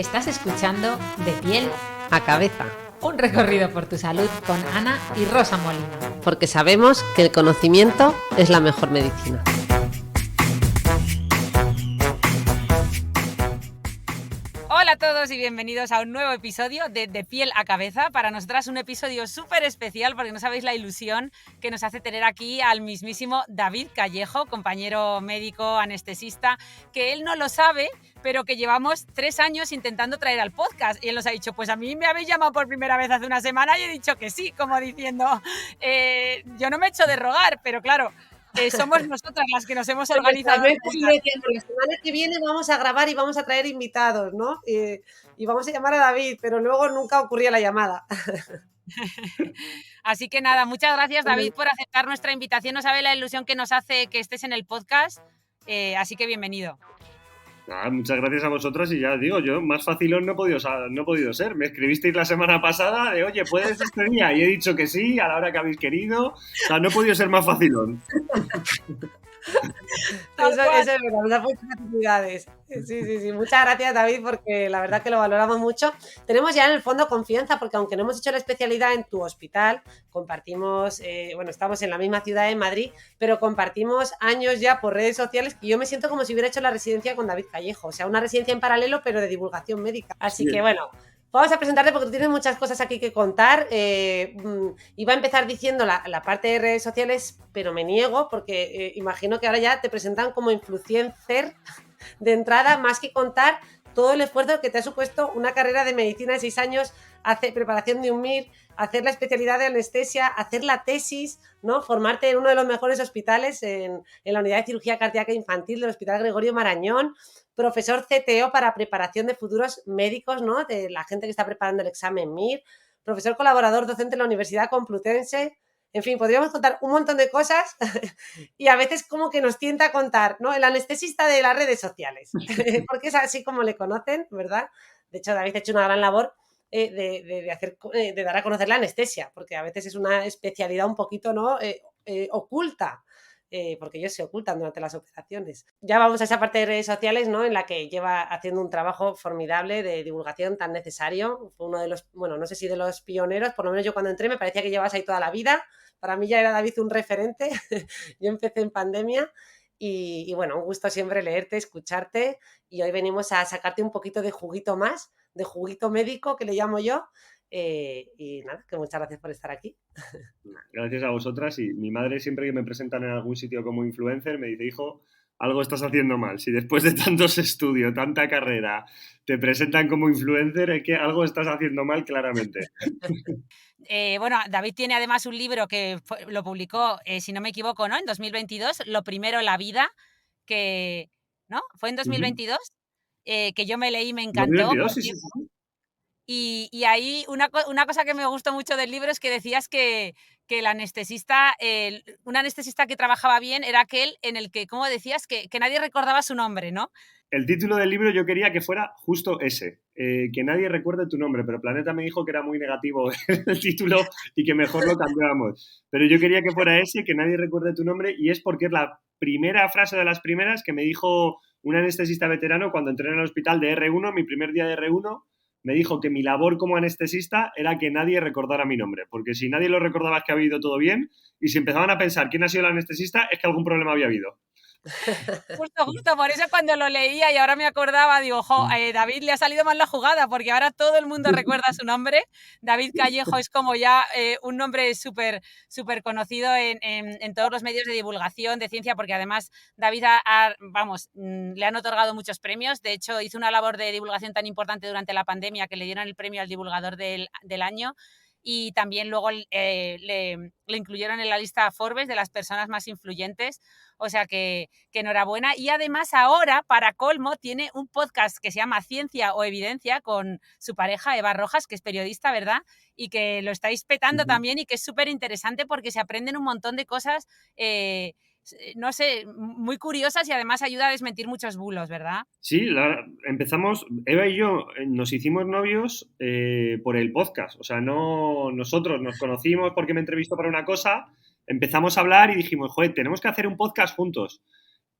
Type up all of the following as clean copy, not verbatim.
Estás escuchando De piel a cabeza. Un recorrido por tu salud con Ana y Rosa Molina. Porque sabemos que el conocimiento es la mejor medicina. Hola a todos y bienvenidos a un nuevo episodio de Piel a Cabeza. Para nosotras un episodio súper especial porque no sabéis la ilusión que nos hace tener aquí al mismísimo David Callejo, compañero médico anestesista, que él no lo sabe, pero que llevamos 3 años intentando traer al podcast. Y él nos ha dicho, pues a mí me habéis llamado por primera vez hace una semana y he dicho que sí, como diciendo, yo no me he hecho de rogar, pero claro, somos nosotras las que nos hemos organizado. La semana que viene vamos a grabar y vamos a traer invitados, ¿no? Y vamos a llamar a David, pero luego nunca ocurría la llamada. Así que nada, muchas gracias David por aceptar nuestra invitación. No sabe la ilusión que nos hace que estés en el podcast, así que bienvenido. Muchas gracias a vosotros y ya digo, yo más facilón no he podido ser. Me escribisteis la semana pasada de, oye, ¿puedes este día? Y he dicho que sí, a la hora que habéis querido. O sea, no he podido ser más facilón. Eso es verdad, muchas felicidades. Sí. Muchas gracias, David, porque la verdad que lo valoramos mucho. Tenemos ya en el fondo confianza, porque aunque no hemos hecho la especialidad en tu hospital, compartimos, estamos en la misma ciudad en Madrid, pero compartimos años ya por redes sociales y yo me siento como si hubiera hecho la residencia con David Callejo, o sea, una residencia en paralelo, pero de divulgación médica. Así que bueno, vamos a presentarte porque tú tienes muchas cosas aquí que contar. Iba a empezar diciendo la parte de redes sociales, pero me niego porque imagino que ahora ya te presentan como influencer de entrada, más que contar todo el esfuerzo que te ha supuesto una carrera de medicina de 6 años, hacer preparación de un MIR, hacer la especialidad de anestesia, hacer la tesis, ¿no? Formarte en uno de los mejores hospitales en la unidad de cirugía cardíaca infantil del Hospital Gregorio Marañón, profesor CTO para preparación de futuros médicos, ¿no? De la gente que está preparando el examen MIR, profesor colaborador docente en la Universidad Complutense. En fin, podríamos contar un montón de cosas y a veces como que nos tienta contar, ¿no? El anestesista de las redes sociales, porque es así como le conocen, ¿verdad? De hecho, David ha hecho una gran labor de dar a conocer la anestesia, porque a veces es una especialidad un poquito, ¿no? Oculta, porque ellos se ocultan durante las operaciones. Ya vamos a esa parte de redes sociales, ¿no? En la que lleva haciendo un trabajo formidable de divulgación tan necesario. Fue uno de los, no sé si de los pioneros, por lo menos yo cuando entré me parecía que llevas ahí toda la vida. Para mí ya era David un referente. Yo empecé en pandemia y bueno, un gusto siempre leerte, escucharte, y hoy venimos a sacarte un poquito de juguito más, de juguito médico que le llamo yo. Y nada, que muchas gracias por estar aquí. Gracias a vosotras, y mi madre siempre que me presentan en algún sitio como influencer me dice, hijo, algo estás haciendo mal. Si después de tantos estudios, tanta carrera, te presentan como influencer, es que algo estás haciendo mal claramente. David tiene además un libro que lo publicó, si no me equivoco, ¿no? En 2022, Lo primero en la vida, que, ¿no? Fue en 2022, que yo me leí, me encantó. 2022, sí. Y ahí una cosa que me gustó mucho del libro es que decías que el anestesista, un anestesista que trabajaba bien era aquel en el que, como decías, que nadie recordaba su nombre, ¿no? El título del libro yo quería que fuera justo ese, que nadie recuerde tu nombre, pero Planeta me dijo que era muy negativo el título y que mejor lo cambiábamos. Pero yo quería que fuera ese, que nadie recuerde tu nombre, y es porque es la primera frase de las primeras que me dijo un anestesista veterano cuando entré en el hospital de R1, mi primer día de R1, me dijo que mi labor como anestesista era que nadie recordara mi nombre, porque si nadie lo recordaba es que había ido todo bien, y si empezaban a pensar quién ha sido el anestesista es que algún problema había habido. Justo, por eso cuando lo leía y ahora me acordaba, digo, David le ha salido mal la jugada, porque ahora todo el mundo recuerda su nombre. David Callejo es como ya un nombre súper conocido en todos los medios de divulgación de ciencia, porque además David le han otorgado muchos premios. De hecho, hizo una labor de divulgación tan importante durante la pandemia que le dieron el premio al divulgador del año, y también luego le incluyeron en la lista Forbes de las personas más influyentes. O sea que enhorabuena. Y además ahora, para colmo, tiene un podcast que se llama Ciencia o Evidencia con su pareja Eva Rojas, que es periodista, ¿verdad? Y que lo estáis petando también, y que es súper interesante porque se aprenden un montón de cosas, no sé, muy curiosas, y además ayuda a desmentir muchos bulos, ¿verdad? Sí, empezamos, Eva y yo nos hicimos novios por el podcast. O sea, no, nosotros nos conocimos porque me entrevistó para una cosa, empezamos a hablar y dijimos, joder, tenemos que hacer un podcast juntos.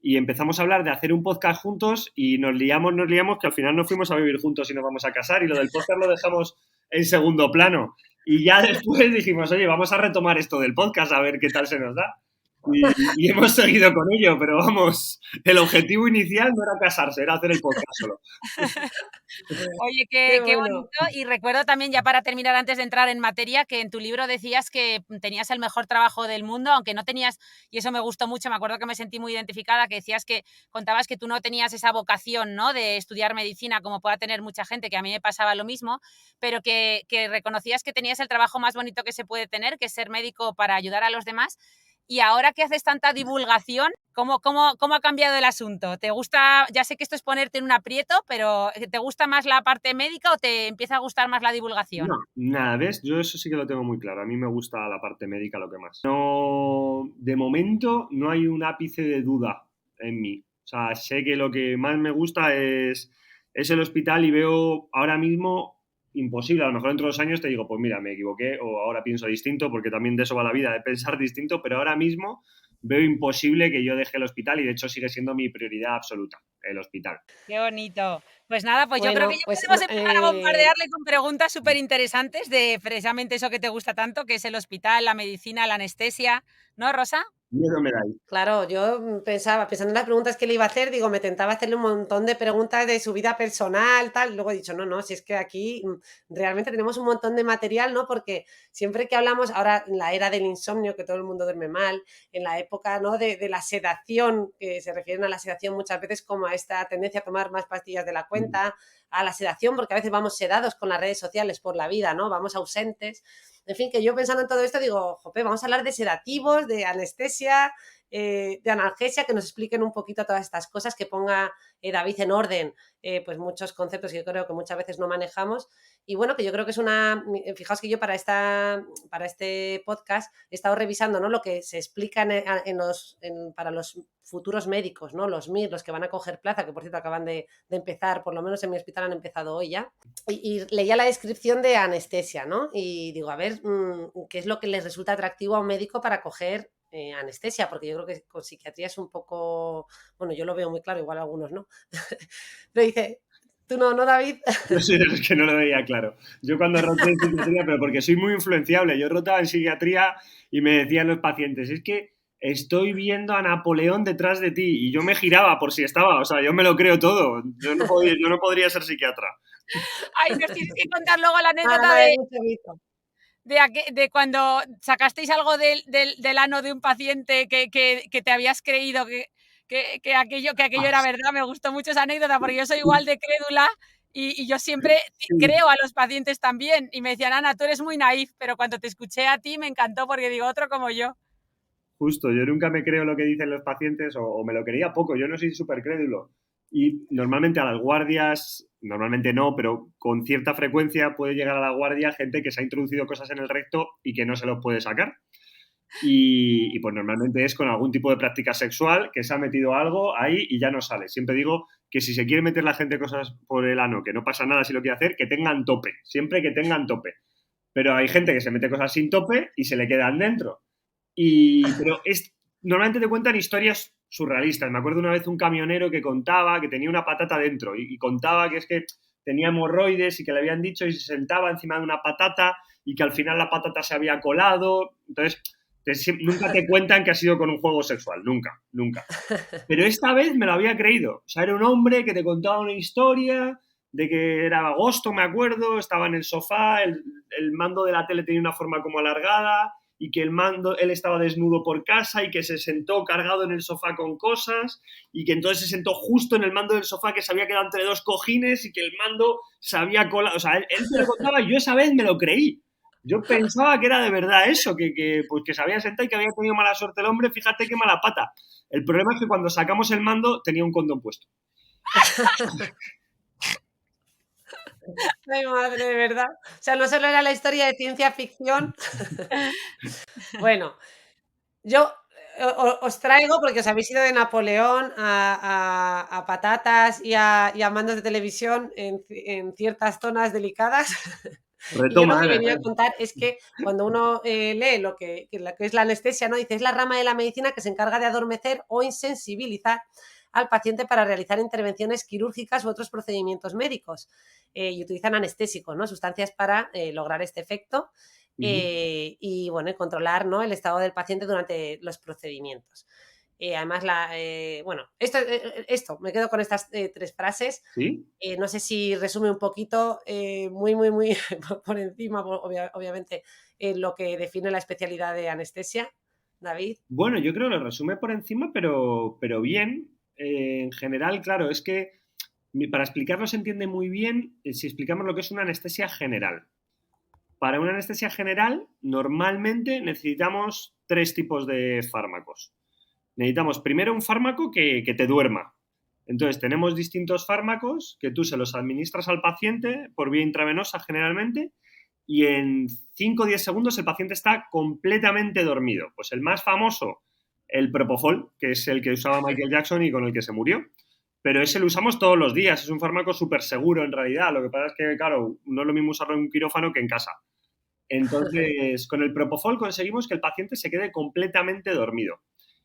y empezamos a hablar de hacer un podcast juntos y nos liamos, que al final nos fuimos a vivir juntos y nos vamos a casar y lo del podcast lo dejamos en segundo plano. Y ya después dijimos, oye, vamos a retomar esto del podcast a ver qué tal se nos da. Y hemos seguido con ello, pero vamos, el objetivo inicial no era casarse, era hacer el podcast solo. Oye, Qué qué bueno. bonito. Y recuerdo también, ya para terminar, antes de entrar en materia, que en tu libro decías que tenías el mejor trabajo del mundo, aunque no tenías, y eso me gustó mucho, me acuerdo que me sentí muy identificada, que decías que contabas que tú no tenías esa vocación, ¿no?, de estudiar medicina como pueda tener mucha gente, que a mí me pasaba lo mismo, pero que reconocías que tenías el trabajo más bonito que se puede tener, que es ser médico para ayudar a los demás. Y ahora que haces tanta divulgación, ¿cómo ha cambiado el asunto? ¿Te gusta, ya sé que esto es ponerte en un aprieto, pero ¿te gusta más la parte médica o te empieza a gustar más la divulgación? No, nada, ¿ves? Yo eso sí que lo tengo muy claro. A mí me gusta la parte médica lo que más. No, de momento no hay un ápice de duda en mí. O sea, sé que lo que más me gusta es el hospital y veo ahora mismo imposible. A lo mejor dentro de 2 años te digo, pues mira, me equivoqué o ahora pienso distinto, porque también de eso va la vida, de pensar distinto, pero ahora mismo veo imposible que yo deje el hospital y de hecho sigue siendo mi prioridad absoluta, el hospital. Qué bonito. Pues nada, pues yo creo que Bueno, ya pues podemos empezar a bombardearle con preguntas súper interesantes de precisamente eso que te gusta tanto, que es el hospital, la medicina, la anestesia, ¿no, Rosa? Miedo me dais. claro, yo pensando en las preguntas que le iba a hacer, digo, me tentaba hacerle un montón de preguntas de su vida personal, tal. Luego he dicho, no, no, si es que aquí realmente tenemos un montón de material, ¿no? Porque siempre que hablamos, ahora en la era del insomnio, que todo el mundo duerme mal, en la época, ¿no?, de la sedación, que se refieren a la sedación muchas veces como a esta tendencia a tomar más pastillas de la cuenta, a la sedación, porque a veces vamos sedados con las redes sociales por la vida, ¿no? Vamos ausentes. En fin, que yo pensando en todo esto digo, jope, vamos a hablar de sedativos, de anestesia, de analgesia, que nos expliquen un poquito todas estas cosas, que ponga David en orden, pues muchos conceptos que yo creo que muchas veces no manejamos. Y bueno, que yo creo que es fijaos que yo para este podcast he estado revisando, ¿no?, lo que se explica para los futuros médicos, ¿no?, los MIR, los que van a coger plaza, que por cierto acaban de empezar, por lo menos en mi hospital han empezado hoy ya. Y leía la descripción de anestesia, ¿no? Y digo, a ver, ¿qué es lo que les resulta atractivo a un médico para coger anestesia? Porque yo creo que con psiquiatría es un poco, bueno, yo lo veo muy claro, igual algunos no. Pero dice, tú no, David. Yo soy de los que no lo veía claro. Yo cuando roté en psiquiatría, pero porque soy muy influenciable, yo rotaba en psiquiatría y me decían los pacientes, es que estoy viendo a Napoleón detrás de ti, y yo me giraba por si estaba, o sea, yo me lo creo todo, yo no podría ser psiquiatra. Ay, nos tienes que contar luego la Ah, anécdota no, es mucho visto. de cuando sacasteis algo del ano de un paciente que te habías creído que aquello era verdad. Me gustó mucho esa anécdota porque yo soy igual de crédula y yo siempre Sí. creo a los pacientes también. Y me decían, Ana, tú eres muy naif, pero cuando te escuché a ti me encantó porque digo, otro como yo. Justo, yo nunca me creo lo que dicen los pacientes o me lo creía poco, yo no soy súper crédulo. Y normalmente a las guardias, normalmente no, pero con cierta frecuencia puede llegar a la guardia gente que se ha introducido cosas en el recto y que no se los puede sacar. Y pues normalmente es con algún tipo de práctica sexual que se ha metido algo ahí y ya no sale. Siempre digo que si se quiere meter la gente cosas por el ano, que no pasa nada si lo quiere hacer, que tengan tope, siempre que tengan tope. Pero hay gente que se mete cosas sin tope y se le quedan dentro. Pero normalmente te cuentan historias surrealistas. Me acuerdo una vez un camionero que contaba que tenía una patata dentro y contaba que es que tenía hemorroides y que le habían dicho y se sentaba encima de una patata y que al final la patata se había colado. Entonces, nunca te cuentan que ha sido con un juego sexual, nunca, nunca. Pero esta vez me lo había creído. O sea, era un hombre que te contaba una historia de que era agosto, me acuerdo, estaba en el sofá, el mando de la tele tenía una forma como alargada y que él estaba desnudo por casa y que se sentó cargado en el sofá con cosas y que entonces se sentó justo en el mando del sofá que se había quedado entre 2 cojines y que el mando se había colado. O sea, él me lo contaba y yo esa vez me lo creí. Yo pensaba que era de verdad eso, pues que se había sentado y que había tenido mala suerte el hombre, fíjate qué mala pata. El problema es que cuando sacamos el mando tenía un condón puesto. Ay, madre, de verdad. O sea, no solo era la historia de ciencia ficción. Bueno, yo os traigo, porque os habéis ido de Napoleón a patatas y a mandos de televisión en ciertas zonas delicadas. Y yo lo Retoma, que Ana. venía a contar es que cuando uno lee lo que es la anestesia, ¿no? Dice, es la rama de la medicina que se encarga de adormecer o insensibilizar al paciente para realizar intervenciones quirúrgicas u otros procedimientos médicos. Y utilizan anestésicos, ¿no? Sustancias para lograr este efecto y, bueno, y controlar, ¿no? el estado del paciente durante los procedimientos. Además, bueno, esto, me quedo con estas 3 frases. ¿Sí? No sé si resume un poquito, muy por encima, obviamente, lo que define la especialidad de anestesia, David. Bueno, yo creo que lo resume por encima, pero bien. En general, claro, es que para explicarlo se entiende muy bien si explicamos lo que es una anestesia general. Para una anestesia general, normalmente necesitamos 3 tipos de fármacos. Necesitamos primero un fármaco que te duerma. Entonces, tenemos distintos fármacos que tú se los administras al paciente por vía intravenosa generalmente y en 5 o 10 segundos el paciente está completamente dormido. Pues el más famoso, el Propofol, que es el que usaba Michael Jackson y con el que se murió. Pero ese lo usamos todos los días, es un fármaco súper seguro en realidad. Lo que pasa es que, claro, no es lo mismo usarlo en un quirófano que en casa. Entonces, con el Propofol conseguimos que el paciente se quede completamente dormido.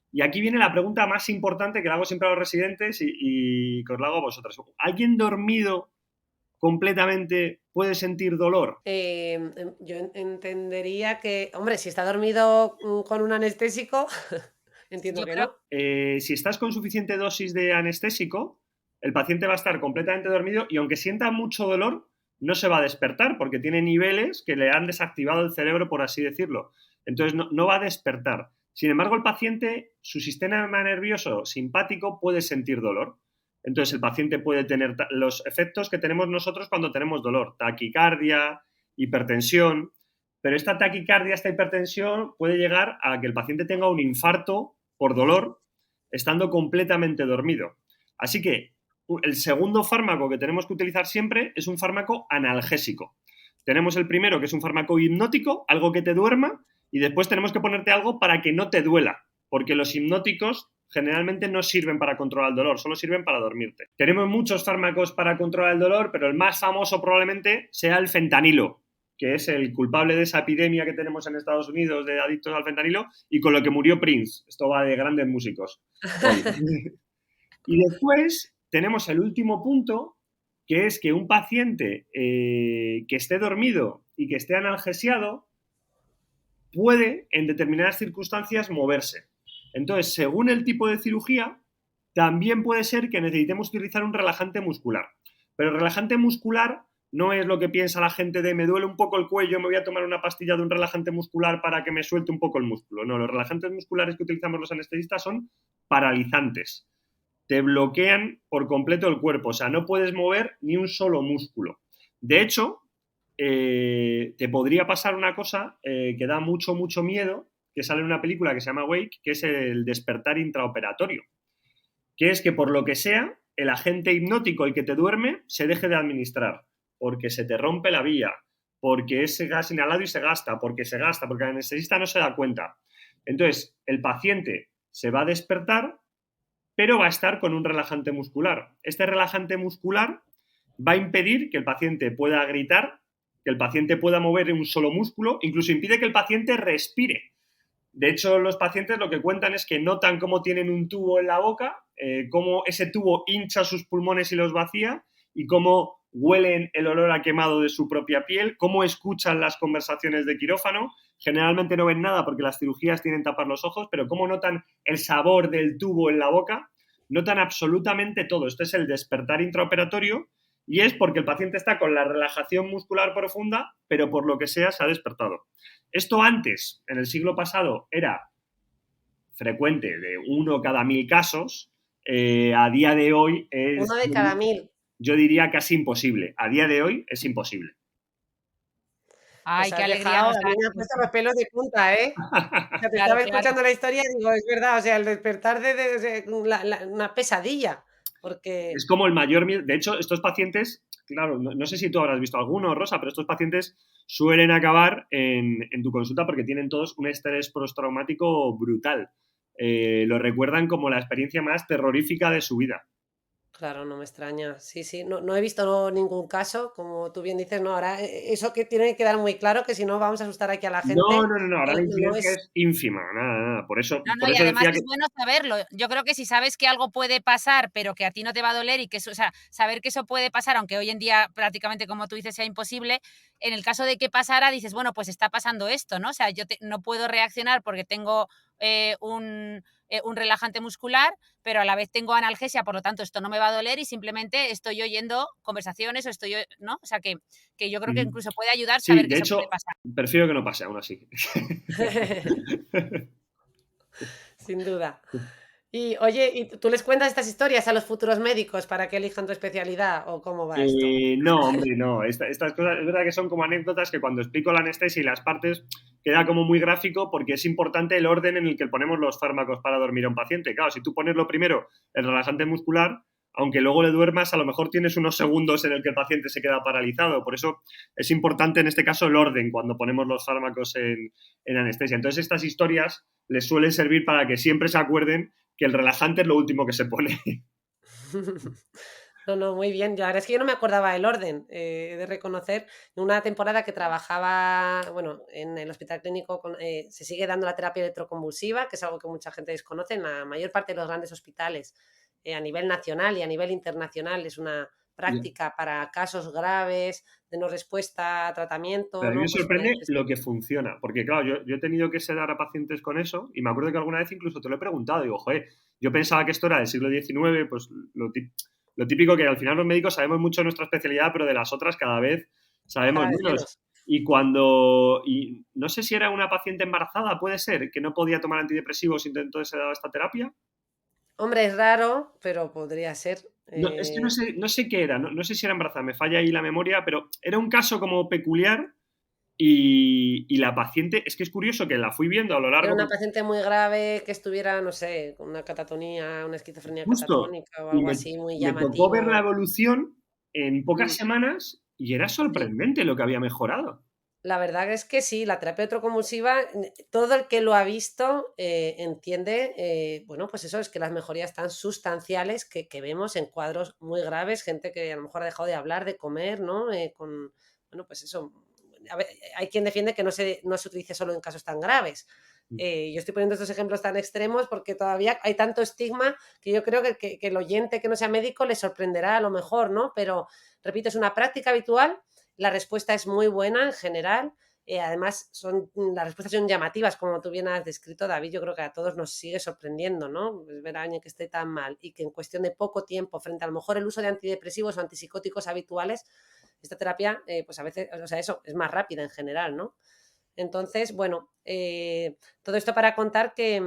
Y aquí viene la pregunta más importante que le hago siempre a los residentes y que os la hago a vosotros. ¿Alguien dormido completamente puede sentir dolor? Yo entendería que, hombre, si está dormido con un anestésico, entiendo Yo que creo no. Si estás con suficiente dosis de anestésico, el paciente va a estar completamente dormido y aunque sienta mucho dolor, no se va a despertar porque tiene niveles que le han desactivado el cerebro, por así decirlo. Entonces no va a despertar. Sin embargo, el paciente, su sistema nervioso simpático puede sentir dolor. Entonces, el paciente puede tener los efectos que tenemos nosotros cuando tenemos dolor, taquicardia, hipertensión, pero esta taquicardia, esta hipertensión puede llegar a que el paciente tenga un infarto por dolor estando completamente dormido. Así que el segundo fármaco que tenemos que utilizar siempre es un fármaco analgésico. Tenemos el primero, que es un fármaco hipnótico, algo que te duerma, y después tenemos que ponerte algo para que no te duela, porque los hipnóticos generalmente no sirven para controlar el dolor, solo sirven para dormirte. Tenemos muchos fármacos para controlar el dolor, pero el más famoso probablemente sea el fentanilo, que es el culpable de esa epidemia que tenemos en Estados Unidos de adictos al fentanilo y con lo que murió Prince. Esto va de grandes músicos. Y después tenemos el último punto, que es que un paciente que esté dormido y que esté analgesiado puede, en determinadas circunstancias, moverse. Entonces, según el tipo de cirugía, también puede ser que necesitemos utilizar un relajante muscular. Pero el relajante muscular no es lo que piensa la gente de me duele un poco el cuello, me voy a tomar una pastilla de un relajante muscular para que me suelte un poco el músculo. No, los relajantes musculares que utilizamos los anestesistas son paralizantes. Te bloquean por completo el cuerpo, o sea, no puedes mover ni un solo músculo. De hecho, te podría pasar una cosa que da mucho miedo, que sale en una película que se llama Wake, que es el despertar intraoperatorio, que es que por lo que sea, el agente hipnótico, el que te duerme, se deje de administrar, porque se te rompe la vía, porque es gas inhalado y se gasta, porque el anestesista no se da cuenta. Entonces, el paciente se va a despertar, pero va a estar con un relajante muscular. Este relajante muscular va a impedir que el paciente pueda gritar, que el paciente pueda mover un solo músculo, incluso impide que el paciente respire. De hecho, los pacientes lo que cuentan es que notan cómo tienen un tubo en la boca, cómo ese tubo hincha sus pulmones y los vacía, y cómo huelen el olor a quemado de su propia piel, cómo escuchan las conversaciones de quirófano. Generalmente no ven nada porque las cirugías tienen tapar los ojos, pero cómo notan el sabor del tubo en la boca, notan absolutamente todo. Este es el despertar intraoperatorio y es porque el paciente está con la relajación muscular profunda, pero por lo que sea se ha despertado. Esto antes, en el siglo pasado, era frecuente, de 1 cada 1000 casos. A día de hoy es... 1 de cada 1000. Yo diría casi imposible. A día de hoy es imposible. Ay, qué alegría Dejado, nos a da. mí me han puesto los pelos de punta, ¿eh? O sea, te Claro, estaba claro. escuchando la historia y digo, es verdad, o sea, el despertar de una pesadilla, porque... Es como el mayor miedo. De hecho, estos pacientes, claro, no sé si tú habrás visto alguno, Rosa, pero estos pacientes suelen acabar en tu consulta porque tienen todos un estrés postraumático brutal. Lo recuerdan como la experiencia más terrorífica de su vida. Claro, no me extraña. Sí, sí. No he visto ningún caso, como tú bien dices, no. Ahora, eso que tiene que quedar muy claro, que si no vamos a asustar aquí a la No, gente. no, no, no, ahora la No incidencia es. es ínfima, nada, nada. Por eso, No, no, por y eso además decía que es bueno saberlo. Yo creo que si sabes que algo puede pasar, pero que a ti no te va a doler y que eso, o sea, saber que eso puede pasar, aunque hoy en día prácticamente, como tú dices, sea imposible, en el caso de que pasara, dices, bueno, pues está pasando esto, ¿no? O sea, no puedo reaccionar porque tengo un relajante muscular, pero a la vez tengo analgesia, por lo tanto, esto no me va a doler y simplemente estoy oyendo conversaciones o ¿no? O sea, que yo creo que incluso puede ayudar sí, saber que de eso puede hecho, pasar. prefiero que no pase aún así. Sin duda. Y oye, ¿y tú les cuentas estas historias a los futuros médicos para que elijan tu especialidad o cómo va esto? No, hombre, no. Estas cosas es verdad que son como anécdotas que cuando explico la anestesia y las partes queda como muy gráfico porque es importante el orden en el que ponemos los fármacos para dormir a un paciente. Claro, si tú pones lo primero el relajante muscular, aunque luego le duermas, a lo mejor tienes unos segundos en el que el paciente se queda paralizado. Por eso es importante en este caso el orden cuando ponemos los fármacos en anestesia. Entonces estas historias les suelen servir para que siempre se acuerden que el relajante es lo último que se pone. No, muy bien. La verdad es que yo no me acordaba el orden, he de reconocer. En una temporada que trabajaba, bueno, en el hospital clínico, se sigue dando la terapia electroconvulsiva, que es algo que mucha gente desconoce en la mayor parte de los grandes hospitales, a nivel nacional y a nivel internacional. Es una práctica para casos graves, de no respuesta a Pero tratamiento, a mí me ¿no? Pues sorprende lo que funciona, porque claro, yo he tenido que sedar a pacientes con eso y me acuerdo que alguna vez incluso te lo he preguntado, digo, joder, yo pensaba que esto era del siglo XIX, pues lo típico que al final los médicos sabemos mucho de nuestra especialidad, pero de las otras cada vez sabemos cada vez menos. menos. Y no sé si era una paciente embarazada, puede ser, que no podía tomar antidepresivos y entonces se daba esta terapia. Hombre, es raro, pero podría ser. No, es que no sé qué era, no sé si era embarazada, me falla ahí la memoria, pero era un caso como peculiar y la paciente, es que es curioso que la fui viendo a lo Era largo, una paciente muy grave que estuviera, no sé, con una catatonía, una esquizofrenia justo, catatónica o y algo así muy me tocó ver la llamativo. evolución en pocas Mm, semanas y era sí. sorprendente lo que había mejorado. La verdad es que sí, la terapia electroconvulsiva, todo el que lo ha visto entiende, bueno, pues eso es que las mejorías tan sustanciales que vemos en cuadros muy graves, gente que a lo mejor ha dejado de hablar, de comer, ¿no? Bueno, pues eso. A ver, hay quien defiende que no se utilice solo en casos tan graves. Yo estoy poniendo estos ejemplos tan extremos porque todavía hay tanto estigma que yo creo que el oyente que no sea médico le sorprenderá a lo mejor, ¿no? Pero, repito, es una práctica habitual. La respuesta es muy buena en general. Además, las respuestas son llamativas, como tú bien has descrito, David. Yo creo que a todos nos sigue sorprendiendo, ¿no? Pues ver a alguien que esté tan mal y que en cuestión de poco tiempo, frente a lo mejor el uso de antidepresivos o antipsicóticos habituales, esta terapia, pues a veces, o sea, eso es más rápida en general, ¿no? Entonces, bueno, todo esto para contar que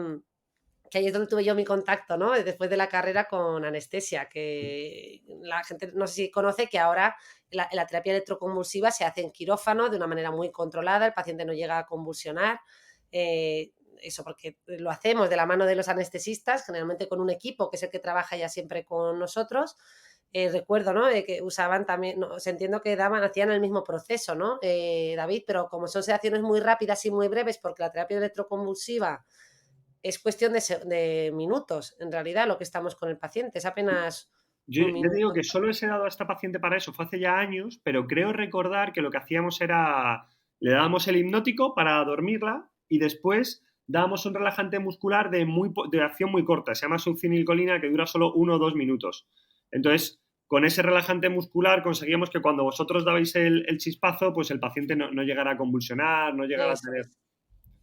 ahí es donde tuve yo mi contacto, ¿no? Después de la carrera con anestesia, que la gente no sé si conoce que ahora la terapia electroconvulsiva se hace en quirófano de una manera muy controlada, el paciente no llega a convulsionar, eso porque lo hacemos de la mano de los anestesistas, generalmente con un equipo que es el que trabaja ya siempre con nosotros. Recuerdo, ¿no? Que usaban también, no, o sea, entiendo que hacían el mismo proceso, ¿no? David, pero como son sedaciones muy rápidas y muy breves, porque la terapia electroconvulsiva es cuestión de minutos, en realidad, lo que estamos con el paciente. Es apenas un Yo te digo minuto. que solo he sedado a esta paciente para eso, fue hace ya años, pero creo recordar que lo que hacíamos era, le dábamos el hipnótico para dormirla y después dábamos un relajante muscular de acción muy corta, se llama succinilcolina, que dura solo 1 o 2 minutos. Entonces, con ese relajante muscular conseguíamos que cuando vosotros dabais el chispazo, pues el paciente no llegara a convulsionar, no llegara a Eso tener... es.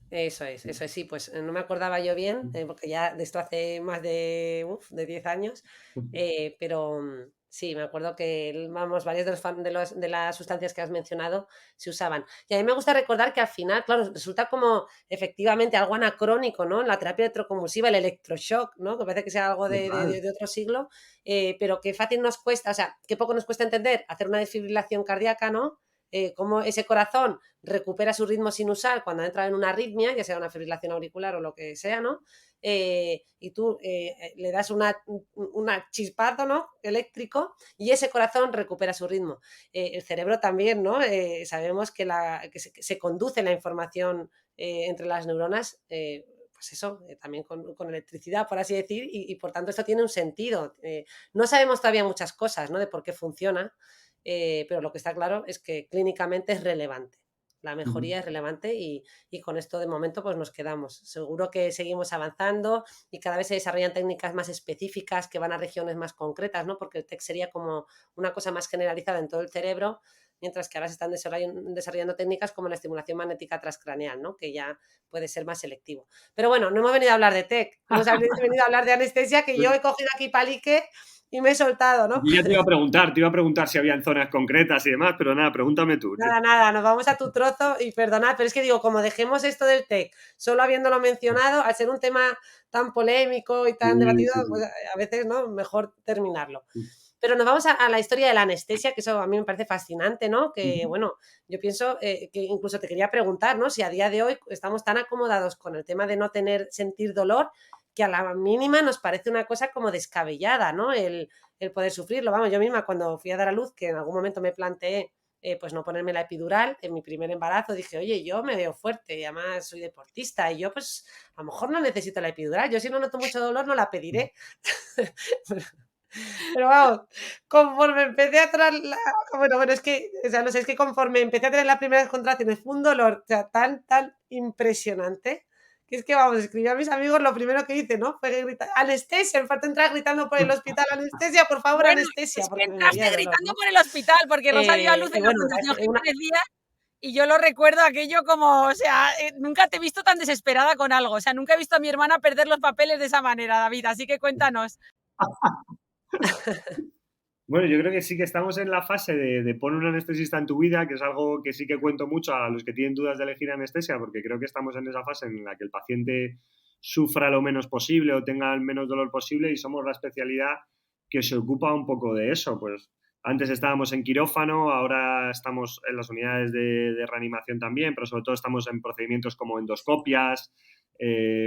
Eso es, sí, pues no me acordaba yo bien, porque ya de esto hace más de 10 años, pero sí, me acuerdo que, vamos, varias de las sustancias que has mencionado se usaban. Y a mí me gusta recordar que al final, claro, resulta como efectivamente algo anacrónico, ¿no? La terapia electroconvulsiva, el electroshock, ¿no? Que parece que sea algo Total. de otro siglo, pero qué fácil nos cuesta, o sea, qué poco nos cuesta entender hacer una desfibrilación cardíaca, ¿no? Cómo ese corazón recupera su ritmo sinusal cuando entra en una arritmia, ya sea una fibrilación auricular o lo que sea, ¿no? Y tú le das una chispazo, ¿no? Eléctrico y ese corazón recupera su ritmo. El cerebro también, ¿no? Sabemos que se conduce la información entre las neuronas pues eso, también con electricidad, por así decir, y por tanto esto tiene un sentido. No sabemos todavía muchas cosas, ¿no?, de por qué funciona, pero lo que está claro es que clínicamente es relevante. La mejoría es relevante y con esto de momento pues nos quedamos. Seguro que seguimos avanzando y cada vez se desarrollan técnicas más específicas que van a regiones más concretas, ¿no? Porque el TEC sería como una cosa más generalizada en todo el cerebro, mientras que ahora se están desarrollando técnicas como la estimulación magnética transcraneal, ¿no?, que ya puede ser más selectivo. Pero bueno, no hemos venido a hablar de TEC, hemos venido a hablar de anestesia, que yo he cogido aquí palique y me he soltado, ¿no? Yo ya te iba a preguntar si habían zonas concretas y demás, pero nada, pregúntame tú. Nada, nos vamos a tu trozo y perdonad, pero es que digo, como dejemos esto del TEC, solo habiéndolo mencionado, al ser un tema tan polémico y tan debatido, pues a veces, ¿no?, mejor terminarlo. Pero nos vamos a la historia de la anestesia, que eso a mí me parece fascinante, ¿no? Que, bueno, yo pienso que incluso te quería preguntar, ¿no?, si a día de hoy estamos tan acomodados con el tema de no sentir dolor, que a la mínima nos parece una cosa como descabellada, ¿no?, el poder sufrirlo. Vamos, yo misma cuando fui a dar a luz, que en algún momento me planteé pues no ponerme la epidural en mi primer embarazo, dije, oye, yo me veo fuerte y además soy deportista y yo pues a lo mejor no necesito la epidural, yo si no noto mucho dolor no la pediré. Pero vamos, conforme empecé a tener bueno, es que, o sea, no sé, es que conforme empecé a tener las primeras contracciones fue un dolor, o sea, tan impresionante, que es que, vamos, escribí a mis amigos, lo primero que hice, ¿no?, fue gritar, anestesia, me falta entrar gritando por el hospital, anestesia, por favor, Bueno, anestesia, es que porque me moría entraste de dolor, gritando ¿no? por el hospital, porque Rosa dio a luz en la Bueno, Fundación Jiménez Díaz y yo lo recuerdo aquello como, o sea, nunca te he visto tan desesperada con algo, o sea, nunca he visto a mi hermana perder los papeles de esa manera, David, así que cuéntanos. Bueno, yo creo que sí que estamos en la fase de poner un anestesista en tu vida, que es algo que sí que cuento mucho a los que tienen dudas de elegir anestesia, porque creo que estamos en esa fase en la que el paciente sufra lo menos posible o tenga el menos dolor posible y somos la especialidad que se ocupa un poco de eso. Pues antes estábamos en quirófano, ahora estamos en las unidades de reanimación también, pero sobre todo estamos en procedimientos como endoscopias,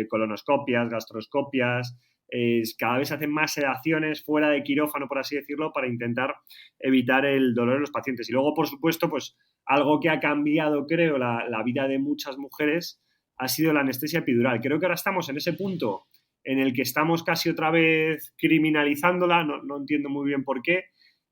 colonoscopias, gastroscopias. Cada vez se hacen más sedaciones fuera de quirófano, por así decirlo, para intentar evitar el dolor en los pacientes. Y luego, por supuesto, pues algo que ha cambiado, creo, la vida de muchas mujeres ha sido la anestesia epidural. Creo que ahora estamos en ese punto en el que estamos casi otra vez criminalizándola, no entiendo muy bien por qué,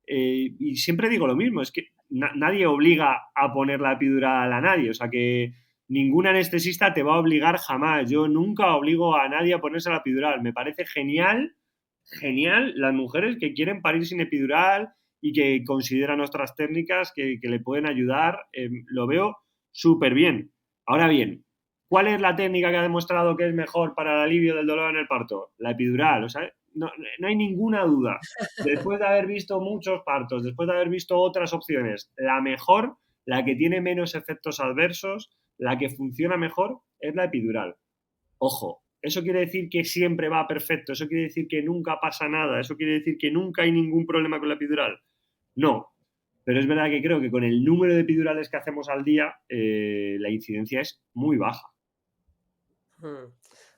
y siempre digo lo mismo, es que nadie obliga a poner la epidural a nadie, o sea que ningún anestesista te va a obligar jamás. Yo nunca obligo a nadie a ponerse la epidural. Me parece genial las mujeres que quieren parir sin epidural y que consideran otras técnicas que le pueden ayudar. Lo veo súper bien. Ahora bien, ¿cuál es la técnica que ha demostrado que es mejor para el alivio del dolor en el parto? La epidural. O sea, no hay ninguna duda. Después de haber visto muchos partos, después de haber visto otras opciones, la mejor, la que tiene menos efectos adversos, la que funciona mejor es la epidural. Ojo, eso quiere decir que siempre va perfecto, eso quiere decir que nunca pasa nada, eso quiere decir que nunca hay ningún problema con la epidural. No, pero es verdad que creo que con el número de epidurales que hacemos al día, la incidencia es muy baja.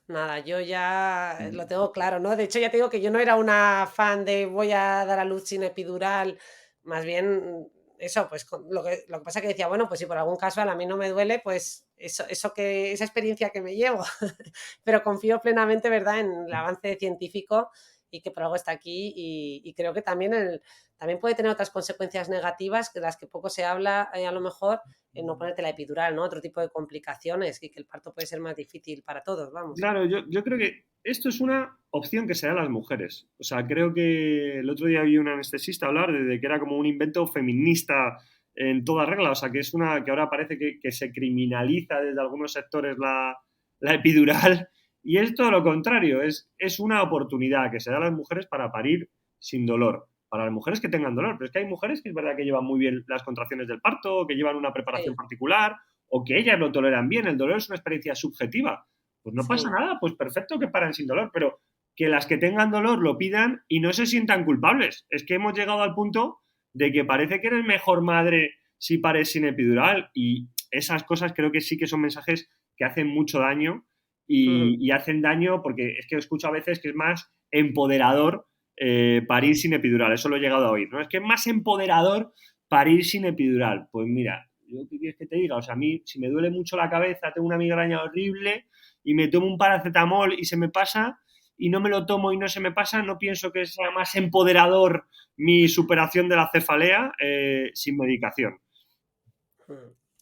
Nada, yo ya lo tengo claro, ¿no? De hecho, ya te digo que yo no era una fan de voy a dar a luz sin epidural, más bien eso, pues lo que pasa que decía, bueno, pues si por algún caso a mí no me duele, pues esa experiencia que me llevo, pero confío plenamente, ¿verdad?, en el avance científico y que por algo está aquí y creo que también también puede tener otras consecuencias negativas de las que poco se habla, a lo mejor, en no ponerte la epidural, ¿no? Otro tipo de complicaciones y que el parto puede ser más difícil para todos, vamos. Claro, yo creo que esto es una opción que se da a las mujeres. O sea, creo que el otro día vi un anestesista hablar de que era como un invento feminista en toda regla. O sea, que es una que ahora parece que se criminaliza desde algunos sectores la epidural. Y es todo lo contrario, es una oportunidad que se da a las mujeres para parir sin dolor. Para las mujeres que tengan dolor. Pero es que hay mujeres que es verdad que llevan muy bien las contracciones del parto, o que llevan una preparación Sí, particular, o que ellas lo toleran bien. El dolor es una experiencia subjetiva. Pues no pasa sí. nada, pues perfecto que paren sin dolor, pero que las que tengan dolor lo pidan y no se sientan culpables. Es que hemos llegado al punto de que parece que eres mejor madre si pares sin epidural y esas cosas creo que sí que son mensajes que hacen mucho daño y hacen daño porque es que escucho a veces que es más empoderador parir sin epidural, eso lo he llegado a oír, ¿no? Es que es más empoderador parir sin epidural. Pues mira, ¿yo qué quieres que te diga? O sea, a mí, si me duele mucho la cabeza, tengo una migraña horrible y me tomo un paracetamol y se me pasa, y no me lo tomo y no se me pasa, no pienso que sea más empoderador mi superación de la cefalea sin medicación.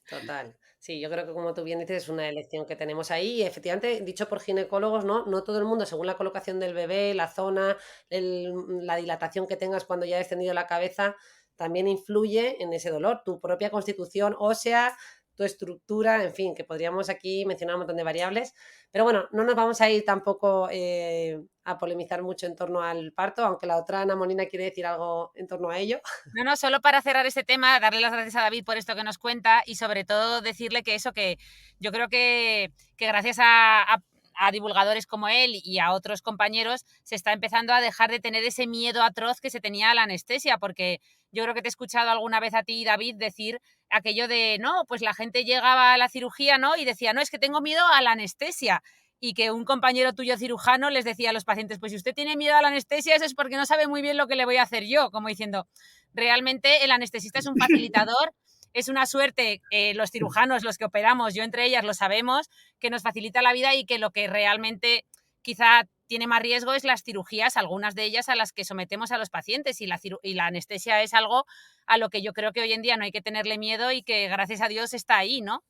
Total. Sí, yo creo que como tú bien dices, es una elección que tenemos ahí y efectivamente, dicho por ginecólogos, ¿no? No todo el mundo, según la colocación del bebé, la zona, la dilatación que tengas cuando ya has extendido la cabeza, también influye en ese dolor, tu propia constitución ósea, tu estructura, en fin, que podríamos aquí mencionar un montón de variables. Pero bueno, no nos vamos a ir tampoco a polemizar mucho en torno al parto, aunque la otra Ana Molina quiere decir algo en torno a ello. No, solo para cerrar este tema, darle las gracias a David por esto que nos cuenta y sobre todo decirle que eso, que yo creo que gracias a divulgadores como él y a otros compañeros se está empezando a dejar de tener ese miedo atroz que se tenía a la anestesia, porque yo creo que te he escuchado alguna vez a ti, David, decir aquello de, no, pues la gente llegaba a la cirugía, ¿no? Y decía, no, es que tengo miedo a la anestesia. Y que un compañero tuyo cirujano les decía a los pacientes, pues si usted tiene miedo a la anestesia, eso es porque no sabe muy bien lo que le voy a hacer yo, como diciendo, realmente el anestesista es un facilitador, es una suerte, los cirujanos, los que operamos, yo entre ellas lo sabemos, que nos facilita la vida y que lo que realmente quizá tiene más riesgo es las cirugías, algunas de ellas a las que sometemos a los pacientes y la anestesia es algo a lo que yo creo que hoy en día no hay que tenerle miedo y que gracias a Dios está ahí, ¿no?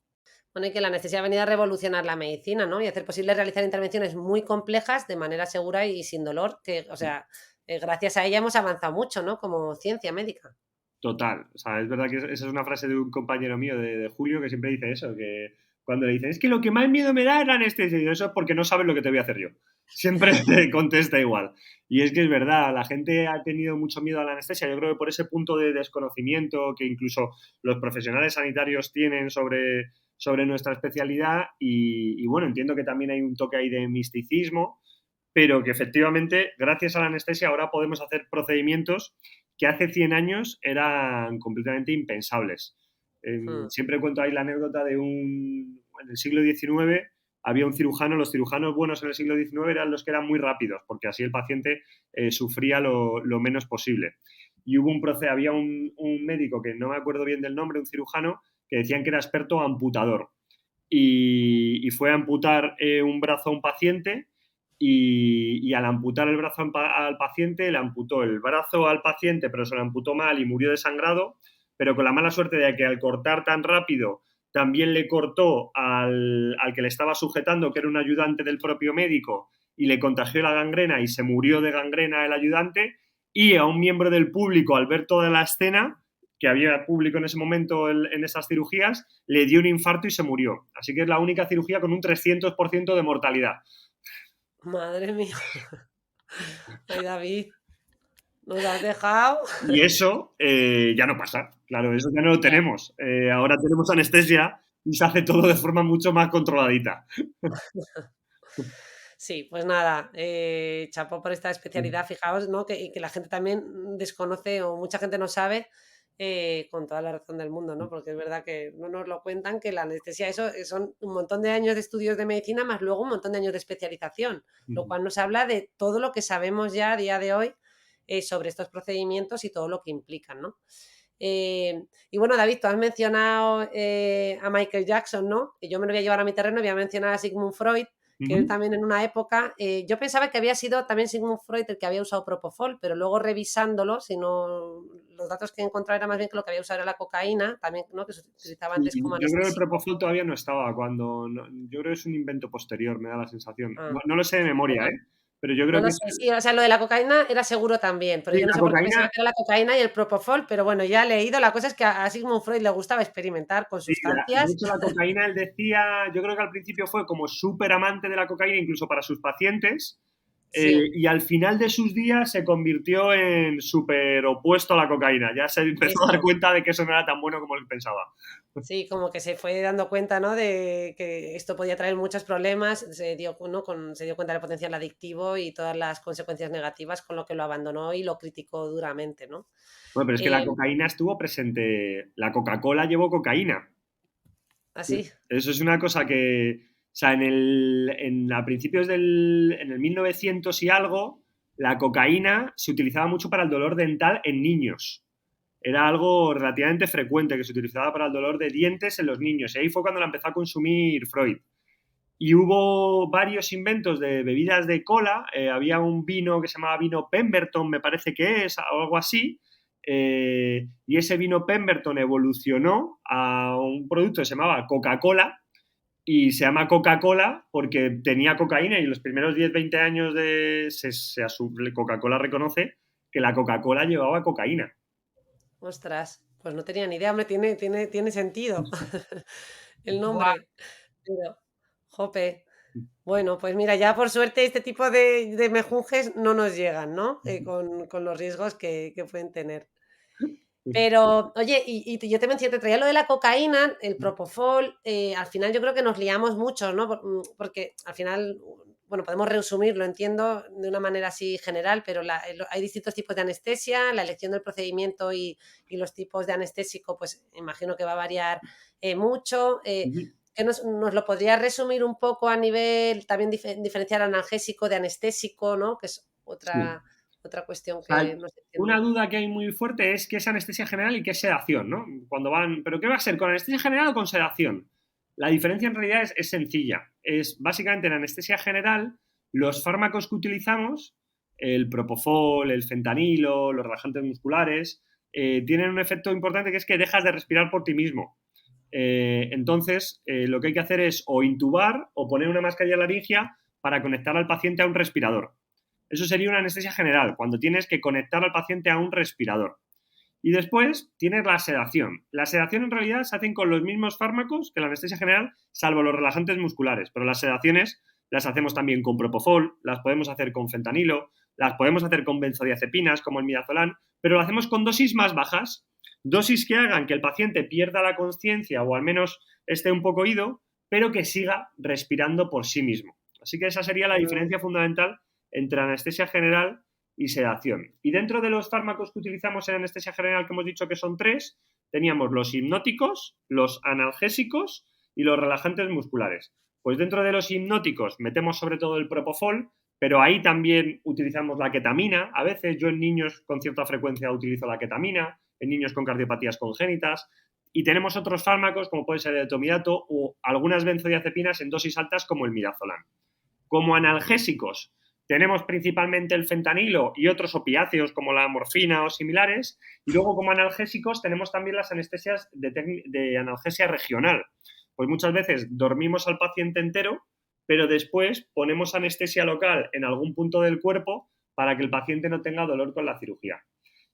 Bueno, y que la anestesia ha venido a revolucionar la medicina, ¿no? Y hacer posible realizar intervenciones muy complejas de manera segura y sin dolor, que, o sea, gracias a ella hemos avanzado mucho, ¿no? Como ciencia médica. Total. O sea, es verdad que esa es una frase de un compañero mío de Julio que siempre dice eso, que cuando le dicen, es que lo que más miedo me da es la anestesia, y yo, eso es porque no sabes lo que te voy a hacer yo. Siempre te contesta igual. Y es que es verdad, la gente ha tenido mucho miedo a la anestesia, yo creo que por ese punto de desconocimiento que incluso los profesionales sanitarios tienen sobre nuestra especialidad y bueno, entiendo que también hay un toque ahí de misticismo, pero que efectivamente, gracias a la anestesia, ahora podemos hacer procedimientos que hace 100 años eran completamente impensables. Siempre cuento ahí la anécdota de en el siglo XIX había un cirujano, los cirujanos buenos en el siglo XIX eran los que eran muy rápidos, porque así el paciente sufría lo menos posible. Y había un médico, que no me acuerdo bien del nombre, un cirujano, que decían que era experto amputador. Y fue a amputar un brazo a un paciente y al amputar el brazo al paciente, le amputó el brazo al paciente, pero se lo amputó mal y murió desangrado, pero con la mala suerte de que al cortar tan rápido también le cortó al que le estaba sujetando, que era un ayudante del propio médico, y le contagió la gangrena y se murió de gangrena el ayudante, y a un miembro del público, al ver toda la escena, que había público en ese momento en esas cirugías, le dio un infarto y se murió. Así que es la única cirugía con un 300% de mortalidad. Madre mía. Ay, David, nos has dejado. Y eso ya no pasa. Claro, eso ya no lo tenemos. Ahora tenemos anestesia y se hace todo de forma mucho más controladita. Sí, pues nada, chapó por esta especialidad, fijaos, ¿no? Que la gente también desconoce o mucha gente no sabe con toda la razón del mundo, ¿no? Porque es verdad que no nos lo cuentan, que la anestesia, eso son un montón de años de estudios de medicina, más luego un montón de años de especialización, lo cual nos habla de todo lo que sabemos ya a día de hoy sobre estos procedimientos y todo lo que implican, ¿no? Y bueno, David, tú has mencionado a Michael Jackson, ¿no? Y yo me lo voy a llevar a mi terreno, voy a mencionar a Sigmund Freud, que él también en una época, yo pensaba que había sido también Sigmund Freud el que había usado Propofol, pero luego revisándolo, los datos que he encontrado era más bien que lo que había usado era la cocaína, también, ¿no? Que se utilizaba antes como Yo creo que el anestésico. Propofol todavía no estaba yo creo que es un invento posterior, me da la sensación. No lo sé de memoria, Bueno, pero yo no creo lo que sé, sí, o sea, lo de la cocaína era seguro también, pero sí, yo no la sé por qué cocaína. pensaba que era la cocaína y el Propofol, pero bueno, ya he leído, la cosa es que a Sigmund Freud le gustaba experimentar con Sí, de sustancias. hecho la cocaína, él decía, yo creo que al principio fue como súper amante de la cocaína, incluso para sus pacientes, Sí, y al final de sus días se convirtió en súper opuesto a la cocaína. Ya se empezó a dar eso. cuenta de que eso no era tan bueno como él pensaba. Sí, como que se fue dando cuenta, ¿no? De que esto podía traer muchos problemas, se dio cuenta del potencial adictivo y todas las consecuencias negativas, con lo que lo abandonó y lo criticó duramente, ¿no? Bueno, pero es que la Eh, cocaína estuvo presente, la Coca-Cola llevó cocaína. Así, Eso es una cosa que, o sea, a principios en el 1900 y algo, la cocaína se utilizaba mucho para el dolor dental en niños. era algo relativamente frecuente que se utilizaba para el dolor de dientes en los niños. Y ahí fue cuando la empezó a consumir Freud. Y hubo varios inventos de bebidas de cola. Había un vino que se llamaba vino Pemberton, me parece que es, o algo así. Y ese vino Pemberton evolucionó a un producto que se llamaba Coca-Cola. Y se llama Coca-Cola porque tenía cocaína y en los primeros 10-20 años Coca-Cola reconoce que la Coca-Cola llevaba cocaína. Ostras, pues no tenía ni idea, hombre, tiene sentido el Buah, nombre. Pero, jope. Bueno, pues mira, ya por suerte este tipo de mejunjes no nos llegan, ¿no? Con los riesgos que pueden tener. Pero, oye, yo te traía lo de la cocaína, el propofol, al final yo creo que nos liamos mucho, ¿no? Porque al final, bueno, podemos resumirlo, entiendo, de una manera así general, pero hay distintos tipos de anestesia, la elección del procedimiento y los tipos de anestésico, pues imagino que va a variar mucho. ¿Que nos lo podría resumir un poco a nivel, también diferenciar analgésico de anestésico, ¿no? Que es Sí. otra cuestión que no se Una entiende. duda que hay muy fuerte es qué es anestesia general y qué es sedación, ¿no? Cuando van, ¿pero qué va a ser? ¿Con anestesia general o con sedación? La diferencia en realidad es sencilla. Es básicamente en anestesia general, los fármacos que utilizamos, el propofol, el fentanilo, los relajantes musculares, tienen un efecto importante que es que dejas de respirar por ti mismo. Entonces, lo que hay que hacer es o intubar o poner una mascarilla laringia para conectar al paciente a un respirador. Eso sería una anestesia general, cuando tienes que conectar al paciente a un respirador. Y después tienes la sedación. La sedación en realidad se hacen con los mismos fármacos que la anestesia general, salvo los relajantes musculares. Pero las sedaciones las hacemos también con propofol, las podemos hacer con fentanilo, las podemos hacer con benzodiazepinas, como el midazolam, pero lo hacemos con dosis más bajas. Dosis que hagan que el paciente pierda la conciencia o al menos esté un poco ido, pero que siga respirando por sí mismo. Así que esa sería la diferencia fundamental entre anestesia general y sedación. Y dentro de los fármacos que utilizamos en anestesia general, que hemos dicho que son 3, teníamos los hipnóticos, los analgésicos y los relajantes musculares. Pues dentro de los hipnóticos metemos sobre todo el propofol, pero ahí también utilizamos la ketamina. A veces yo en niños con cierta frecuencia utilizo la ketamina, en niños con cardiopatías congénitas. Y tenemos otros fármacos, como puede ser el etomidato o algunas benzodiazepinas en dosis altas, como el midazolam. Como analgésicos, tenemos principalmente el fentanilo y otros opiáceos como la morfina o similares. Y luego, como analgésicos, tenemos también las anestesias de analgesia regional. Pues muchas veces dormimos al paciente entero, pero después ponemos anestesia local en algún punto del cuerpo para que el paciente no tenga dolor con la cirugía.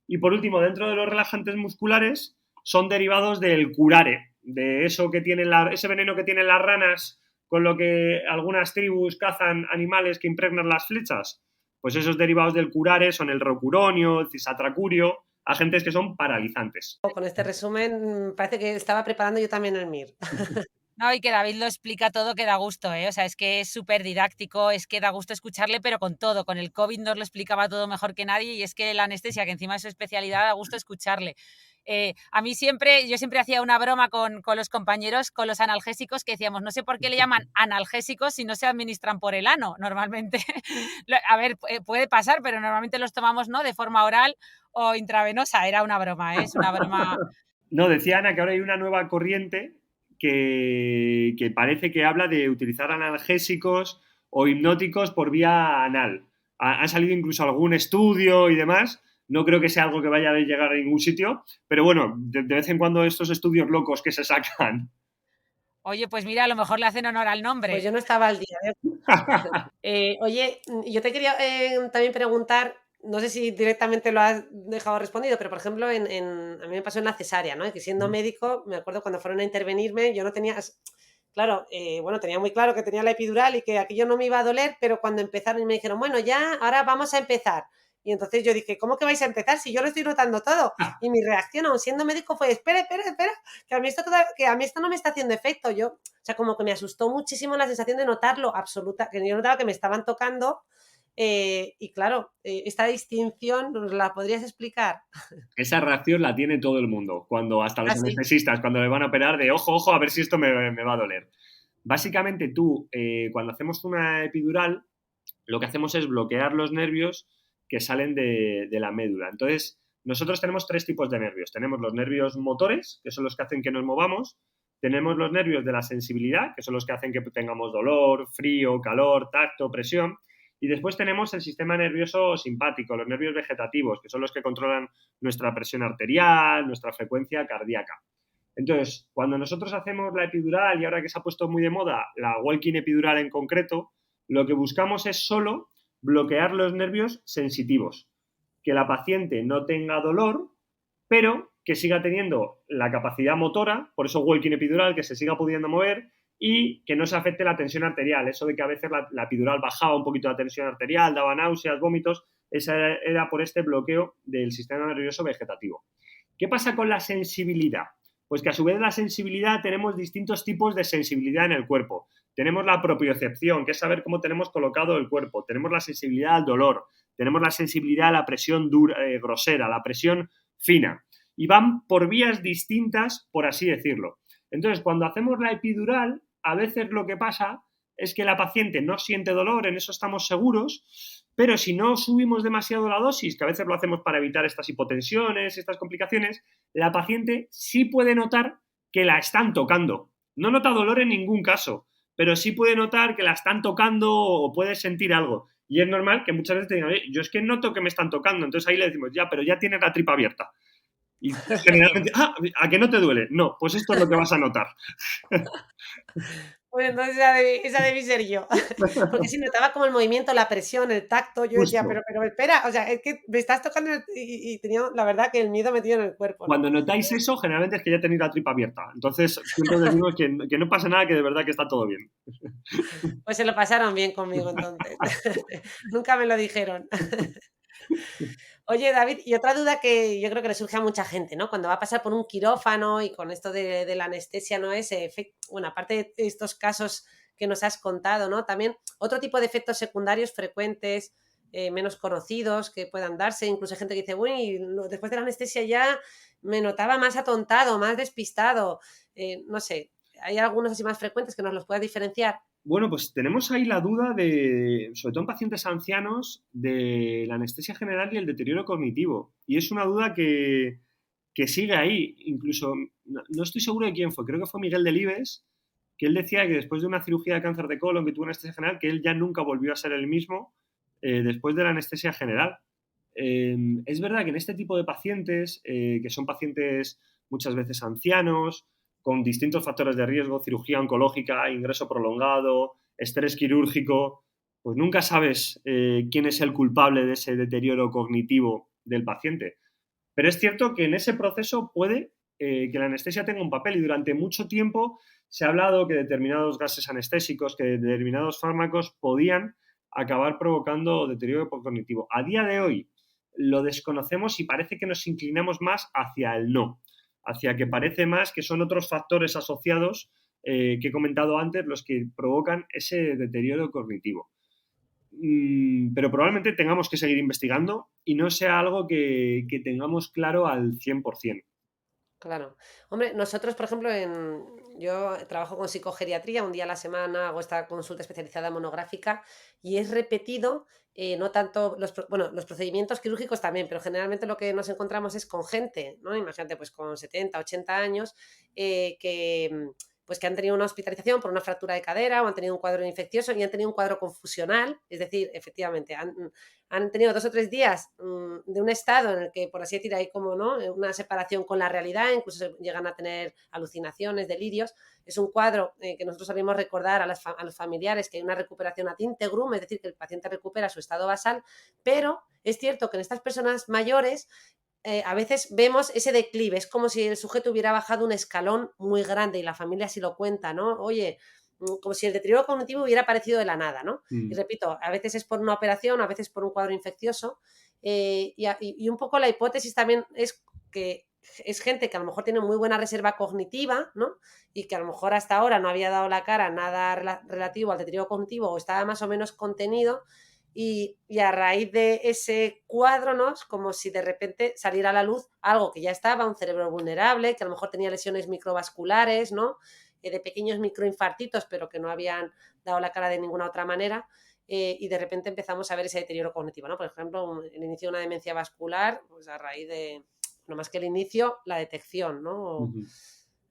Y por último, dentro de los relajantes musculares, son derivados del curare, de eso que tienen ese veneno que tienen las ranas con lo que algunas tribus cazan animales que impregnan las flechas. Pues esos derivados del curare son el rocuronio, el cisatracurio, agentes que son paralizantes. Con este resumen, parece que estaba preparando yo también el MIR. No, y que David lo explica todo que da gusto, ¿eh? O sea, es que es súper didáctico, es que da gusto escucharle, pero con todo. Con el COVID nos lo explicaba todo mejor que nadie y es que la anestesia, que encima es su especialidad, da gusto escucharle. A mí yo siempre hacía una broma con los compañeros, con los analgésicos, que decíamos, no sé por qué le llaman analgésicos si no se administran por el ano. Normalmente, a ver, puede pasar, pero normalmente los tomamos, ¿no? De forma oral o intravenosa. Era una broma, ¿eh? Es una broma. No, decía Ana que ahora hay una nueva corriente que parece que habla de utilizar analgésicos o hipnóticos por vía anal. Ha salido incluso algún estudio y demás. No creo que sea algo que vaya a llegar a ningún sitio, pero bueno, de vez en cuando estos estudios locos que se sacan. Oye, pues mira, a lo mejor le hacen honor al nombre. Pues yo no estaba al día. Oye, yo te quería también preguntar, no sé si directamente lo has dejado respondido, pero por ejemplo, a mí me pasó en la cesárea, ¿no? Que siendo médico, me acuerdo cuando fueron a intervenirme, yo no tenía, claro, bueno, tenía muy claro que tenía la epidural y que aquello no me iba a doler, pero cuando empezaron y me dijeron, bueno, ya, ahora vamos a empezar. Y entonces yo dije, ¿cómo que vais a empezar si yo lo estoy notando todo? Y mi reacción, aun siendo médico, fue, espera, que a mí esto no me está haciendo efecto. O sea, como que me asustó muchísimo la sensación de notarlo absoluta, que yo notaba que me estaban tocando. Y claro, esta distinción, ¿nos la podrías explicar? Esa reacción la tiene todo el mundo, cuando hasta los Sí. anestesistas, cuando le van a operar, de ojo, ojo, a ver si esto me va a doler. Básicamente tú, cuando hacemos una epidural, lo que hacemos es bloquear los nervios que salen de la médula. Entonces, Nosotros tenemos 3 tipos de nervios. Tenemos los nervios motores, que son los que hacen que nos movamos. Tenemos los nervios de la sensibilidad, que son los que hacen que tengamos dolor, frío, calor, tacto, presión. Y después tenemos el sistema nervioso simpático, los nervios vegetativos, que son los que controlan nuestra presión arterial, nuestra frecuencia cardíaca. Entonces, cuando nosotros hacemos la epidural, y ahora que se ha puesto muy de moda la walking epidural en concreto, lo que buscamos es solo bloquear los nervios sensitivos, que la paciente no tenga dolor, pero que siga teniendo la capacidad motora, por eso walking epidural, que se siga pudiendo mover y que no se afecte la tensión arterial. Eso de que a veces la epidural bajaba un poquito la tensión arterial, daba náuseas, vómitos, esa era por este bloqueo del sistema nervioso vegetativo. ¿Qué pasa con la sensibilidad? Pues que a su vez la sensibilidad tenemos distintos tipos de sensibilidad en el cuerpo. Tenemos la propiocepción, que es saber cómo tenemos colocado el cuerpo. Tenemos la sensibilidad al dolor. Tenemos la sensibilidad a la presión dura, grosera, la presión fina. Y van por vías distintas, por así decirlo. Entonces, cuando hacemos la epidural, a veces lo que pasa es que la paciente no siente dolor, en eso estamos seguros, pero si no subimos demasiado la dosis, que a veces lo hacemos para evitar estas hipotensiones, estas complicaciones, la paciente sí puede notar que la están tocando. No nota dolor en ningún caso, pero sí puede notar que la están tocando o puede sentir algo. Y es normal que muchas veces te digan, yo es que noto que me están tocando. Entonces ahí le decimos, ya, pero ya tienes la tripa abierta. Y generalmente, ¿a que no te duele? No, pues esto es lo que vas a notar. Pues entonces esa debí ser yo. Porque sí notaba como el movimiento, la presión, el tacto. Yo decía, Justo. pero espera, o sea, es que me estás tocando y tenía la verdad que el miedo metido en el cuerpo, ¿no? Cuando notáis eso, generalmente es que ya tenéis la tripa abierta. Entonces, siempre decimos que no pasa nada, que de verdad que está todo bien. Pues se lo pasaron bien conmigo entonces. Nunca me lo dijeron. Oye, David, y otra duda que yo creo que le surge a mucha gente, ¿no? Cuando va a pasar por un quirófano y con esto de la anestesia, ¿no? Ese efecto, bueno, aparte de estos casos que nos has contado, ¿no? También otro tipo de efectos secundarios frecuentes, menos conocidos que puedan darse, incluso hay gente que dice, uy, después de la anestesia ya me notaba más atontado, más despistado, no sé, ¿hay algunos así más frecuentes que nos los puedas diferenciar? Bueno, pues tenemos ahí la duda de, sobre todo en pacientes ancianos, de la anestesia general y el deterioro cognitivo. Y es una duda que sigue ahí. Incluso, no estoy seguro de quién fue, creo que fue Miguel Delibes, que él decía que después de una cirugía de cáncer de colon que tuvo anestesia general, que él ya nunca volvió a ser el mismo después de la anestesia general. Es verdad que en este tipo de pacientes, que son pacientes muchas veces ancianos, con distintos factores de riesgo, cirugía oncológica, ingreso prolongado, estrés quirúrgico, pues nunca sabes quién es el culpable de ese deterioro cognitivo del paciente. Pero es cierto que en ese proceso puede que la anestesia tenga un papel y durante mucho tiempo se ha hablado que determinados gases anestésicos, que determinados fármacos podían acabar provocando deterioro cognitivo. A día de hoy lo desconocemos y parece que nos inclinamos más hacia el no, hacia que parece más que son otros factores asociados que he comentado antes los que provocan ese deterioro cognitivo. Pero probablemente tengamos que seguir investigando y no sea algo que tengamos claro al 100%. Claro. Hombre, nosotros, por ejemplo, yo trabajo con psicogeriatría, un día a la semana hago esta consulta especializada monográfica y es repetido, no tanto los procedimientos quirúrgicos también, pero generalmente lo que nos encontramos es con gente, ¿no? Imagínate, pues con 70, 80 años, pues que han tenido una hospitalización por una fractura de cadera o han tenido un cuadro infeccioso y han tenido un cuadro confusional, es decir, efectivamente, han tenido 2 o 3 días de un estado en el que, por así decir, hay como, ¿no?, una separación con la realidad, incluso llegan a tener alucinaciones, delirios. Es un cuadro que nosotros solemos recordar a los familiares que hay una recuperación ad integrum, es decir, que el paciente recupera su estado basal, pero es cierto que en estas personas mayores a veces vemos ese declive, es como si el sujeto hubiera bajado un escalón muy grande y la familia así lo cuenta, ¿no? Oye, como si el deterioro cognitivo hubiera aparecido de la nada, ¿no? Y repito, a veces es por una operación, a veces por un cuadro infeccioso y un poco la hipótesis también es que es gente que a lo mejor tiene muy buena reserva cognitiva, ¿no? Y que a lo mejor hasta ahora no había dado la cara nada relativo al deterioro cognitivo o estaba más o menos contenido y a raíz de ese cuadro, ¿no?, es como si de repente saliera a la luz algo que ya estaba, un cerebro vulnerable, que a lo mejor tenía lesiones microvasculares, ¿no?, de pequeños microinfartitos, pero que no habían dado la cara de ninguna otra manera. y de repente empezamos a ver ese deterioro cognitivo, ¿no? Por ejemplo, el inicio de una demencia vascular, pues a raíz de, no más que el inicio, la detección, ¿no?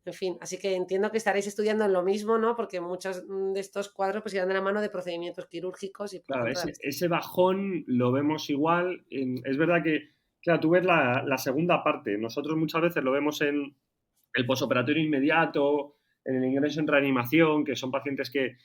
En fin, así que entiendo que estaréis estudiando en lo mismo, ¿no? Porque muchos de estos cuadros pues irán de la mano de procedimientos quirúrgicos y por Claro, tanto de anestesia. ese bajón lo vemos igual. Es verdad que, claro, tú ves la segunda parte. Nosotros muchas veces lo vemos en el posoperatorio inmediato, en el ingreso en reanimación, que son pacientes que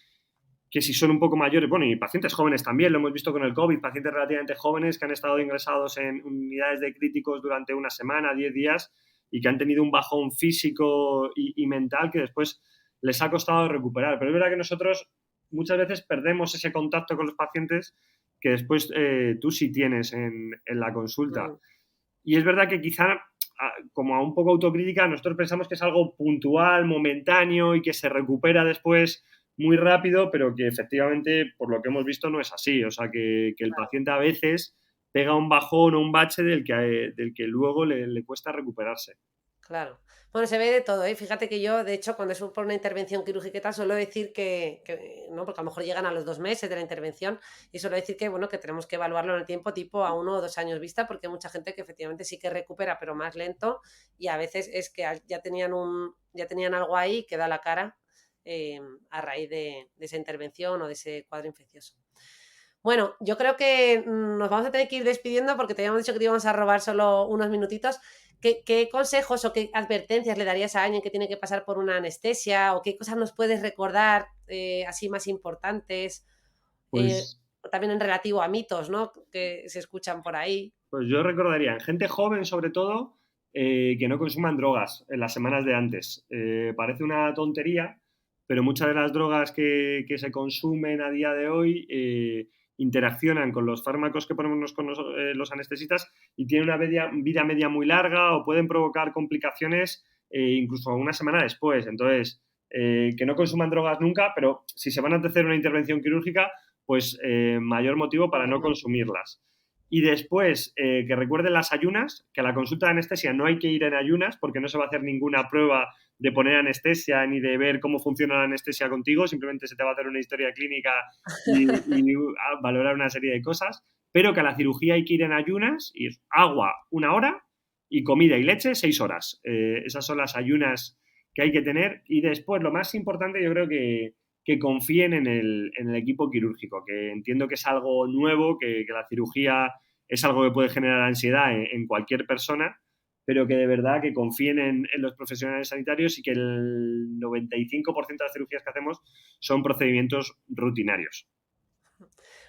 si son un poco mayores, bueno, y pacientes jóvenes también, lo hemos visto con el COVID, pacientes relativamente jóvenes que han estado ingresados en unidades de críticos durante una semana, 10 días, y que han tenido un bajón físico y mental que después les ha costado recuperar. Pero es verdad que nosotros muchas veces perdemos ese contacto con los pacientes que después tú sí tienes en la consulta. Y es verdad que quizá, como a un poco autocrítica, nosotros pensamos que es algo puntual, momentáneo y que se recupera después muy rápido, pero que efectivamente, por lo que hemos visto, no es así. O sea, que el paciente a veces pega un bajón o un bache del que luego le cuesta recuperarse. Claro. Bueno, se ve de todo, ¿eh? Fíjate que yo, de hecho, cuando es por una intervención quirúrgica y tal, suelo decir no, porque a lo mejor llegan a los 2 meses de la intervención y suelo decir que, bueno, que tenemos que evaluarlo en el tiempo tipo a 1 o 2 años vista, porque hay mucha gente que efectivamente sí que recupera, pero más lento y a veces es que ya tenían algo ahí que da la cara a raíz de esa intervención o de ese cuadro infeccioso. Bueno, yo creo que nos vamos a tener que ir despidiendo porque te habíamos dicho que te íbamos a robar solo unos minutitos. ¿Qué consejos o qué advertencias le darías a alguien que tiene que pasar por una anestesia o qué cosas nos puedes recordar así más importantes? Pues, También en relativo a mitos, ¿no? Que se escuchan por ahí. pues yo recordaría, en gente joven sobre todo, que no consuman drogas en las semanas de antes. Parece una tontería, pero muchas de las drogas que se consumen a día de hoy interaccionan con los fármacos que ponemos con los anestesistas y tienen una vida media muy larga o pueden provocar complicaciones incluso una semana después. Entonces, que no consuman drogas nunca, pero si se van a hacer una intervención quirúrgica, pues mayor motivo para no consumirlas. Y después, que recuerden las ayunas, que a la consulta de anestesia no hay que ir en ayunas porque no se va a hacer ninguna prueba de poner anestesia ni de ver cómo funciona la anestesia contigo, simplemente se te va a hacer una historia clínica y valorar una serie de cosas, pero que a la cirugía hay que ir en ayunas y es agua 1 hora y comida y leche 6 horas. Esas son las ayunas que hay que tener y después lo más importante yo creo que confíen en el equipo quirúrgico, que entiendo que es algo nuevo, que la cirugía es algo que puede generar ansiedad en cualquier persona, pero que de verdad que confíen en los profesionales sanitarios y que el 95% de las cirugías que hacemos son procedimientos rutinarios.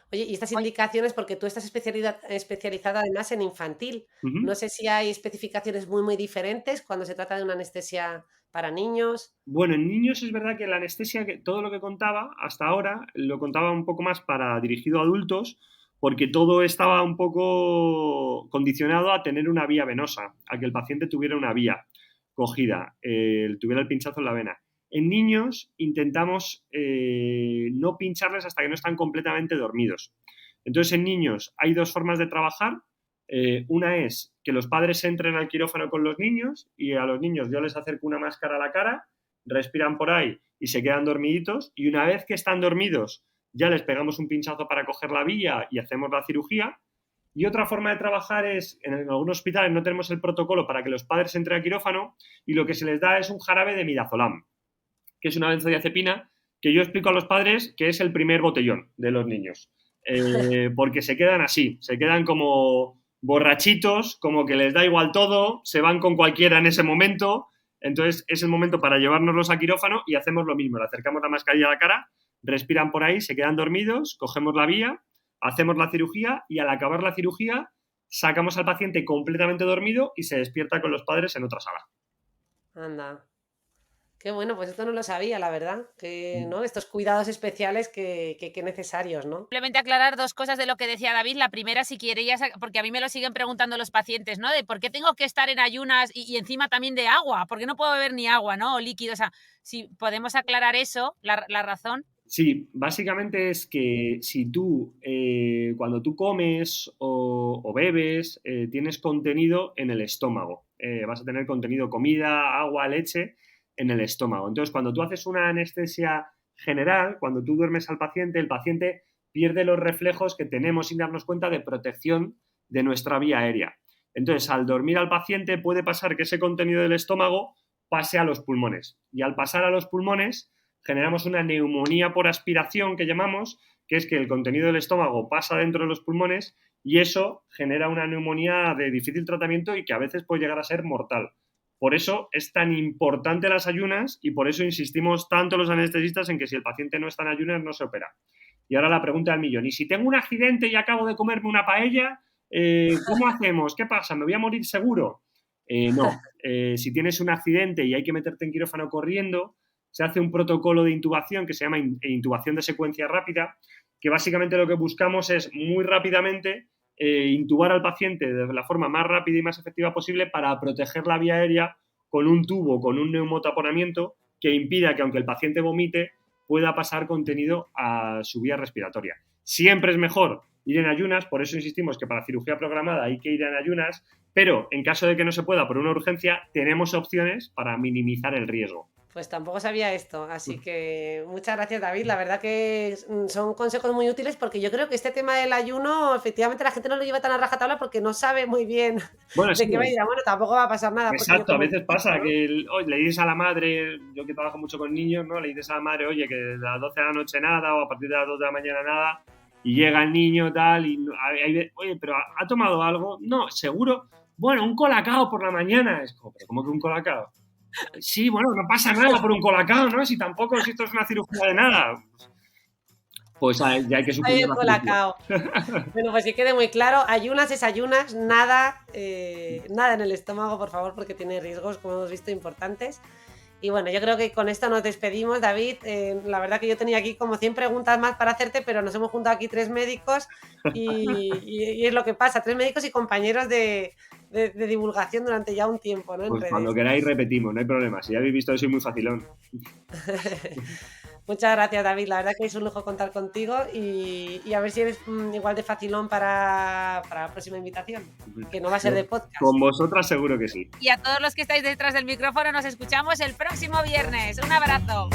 Oye, y estas indicaciones, porque tú estás especializada además en infantil, Uh-huh. no sé si hay especificaciones muy diferentes cuando se trata de una anestesia para niños. Bueno, en niños es verdad que la anestesia, todo lo que contaba hasta ahora, lo contaba un poco más para dirigido a adultos, porque todo estaba un poco condicionado a tener una vía venosa, a que el paciente tuviera una vía cogida, tuviera el pinchazo en la vena. En niños intentamos no pincharles hasta que no están completamente dormidos. Entonces, en niños hay 2 formas de trabajar. Una es que los padres entren al quirófano con los niños y a los niños yo les acerco una máscara a la cara, respiran por ahí y se quedan dormiditos. Y una vez que están dormidos, ya les pegamos un pinchazo para coger la vía y hacemos la cirugía. Y otra forma de trabajar es, en algunos hospitales no tenemos el protocolo para que los padres entren al quirófano y lo que se les da es un jarabe de midazolam, que es una benzodiazepina que yo explico a los padres que es el primer botellón de los niños. Porque se quedan así, se quedan como borrachitos, como que les da igual todo, se van con cualquiera en ese momento, entonces es el momento para llevárnoslos a quirófano y hacemos lo mismo, le acercamos la mascarilla a la cara, respiran por ahí, se quedan dormidos, cogemos la vía, hacemos la cirugía y al acabar la cirugía sacamos al paciente completamente dormido y se despierta con los padres en otra sala. Anda. Qué bueno, pues esto no lo sabía, la verdad. Que, ¿no? Estos cuidados especiales que necesarios, ¿no? Simplemente aclarar 2 cosas de lo que decía David. La primera, si querías, porque a mí me lo siguen preguntando los pacientes, ¿no? De por qué tengo que estar en ayunas y encima también de agua, ¿por qué no puedo beber ni agua, ¿no? O líquido, o sea, si podemos aclarar eso, la razón. Sí, básicamente es que si tú, cuando tú comes o bebes, tienes contenido en el estómago. Vas a tener contenido comida, agua, leche en el estómago. Entonces, cuando tú haces una anestesia general, cuando tú duermes al paciente, el paciente pierde los reflejos que tenemos sin darnos cuenta de protección de nuestra vía aérea. Entonces, al dormir al paciente puede pasar que ese contenido del estómago pase a los pulmones. Y al pasar a los pulmones generamos una neumonía por aspiración que llamamos, que es que el contenido del estómago pasa dentro de los pulmones y eso genera una neumonía de difícil tratamiento y que a veces puede llegar a ser mortal. Por eso es tan importante las ayunas y por eso insistimos tanto los anestesistas en que si el paciente no está en ayunas no se opera. Y ahora la pregunta del millón. ¿Y si tengo un accidente y acabo de comerme una paella, cómo hacemos? ¿Qué pasa? ¿Me voy a morir seguro? No. Si tienes un accidente y hay que meterte en quirófano corriendo, se hace un protocolo de intubación que se llama intubación de secuencia rápida, que básicamente lo que buscamos es muy rápidamente intubar al paciente de la forma más rápida y más efectiva posible para proteger la vía aérea con un tubo, con un neumotaponamiento que impida que aunque el paciente vomite pueda pasar contenido a su vía respiratoria. Siempre es mejor ir en ayunas, por eso insistimos que para cirugía programada hay que ir en ayunas, pero en caso de que no se pueda por una urgencia, tenemos opciones para minimizar el riesgo. Pues tampoco sabía esto, así que muchas gracias, David. La verdad que son consejos muy útiles porque yo creo que este tema del ayuno, efectivamente la gente no lo lleva tan a rajatabla porque no sabe muy bien de qué va a ir. Bueno, tampoco va a pasar nada. Exacto, a veces pasa, ¿no? Que le dices a la madre, yo que trabajo mucho con niños, ¿no? Le dices a la madre, oye, que de las 12 de la noche nada o a partir de las 2 de la mañana nada, y llega el niño tal, y oye, pero ¿ha tomado algo? No, seguro. Bueno, un colacao por la mañana. Es como, ¿pero cómo que un colacao? Sí, bueno, no pasa nada por un colacao, ¿no? Si tampoco, si esto es una cirugía de nada. Pues ya hay que suponer la colacao. Bueno, pues si quede muy claro, ayunas es ayunas, nada en el estómago, por favor, porque tiene riesgos, como hemos visto, importantes. Y bueno, yo creo que con esto nos despedimos, David. La verdad que yo tenía aquí como 100 preguntas más para hacerte, pero nos hemos juntado aquí 3 médicos y es lo que pasa, 3 médicos y compañeros de divulgación durante ya un tiempo, ¿no? Pues cuando queráis repetimos, no hay problema. Si ya habéis visto, soy muy facilón. Muchas gracias, David. La verdad que es un lujo contar contigo y a ver si eres igual de facilón para la próxima invitación, que no va a ser de podcast. Con vosotras seguro que sí. Y a todos los que estáis detrás del micrófono, nos escuchamos el próximo viernes. Un abrazo.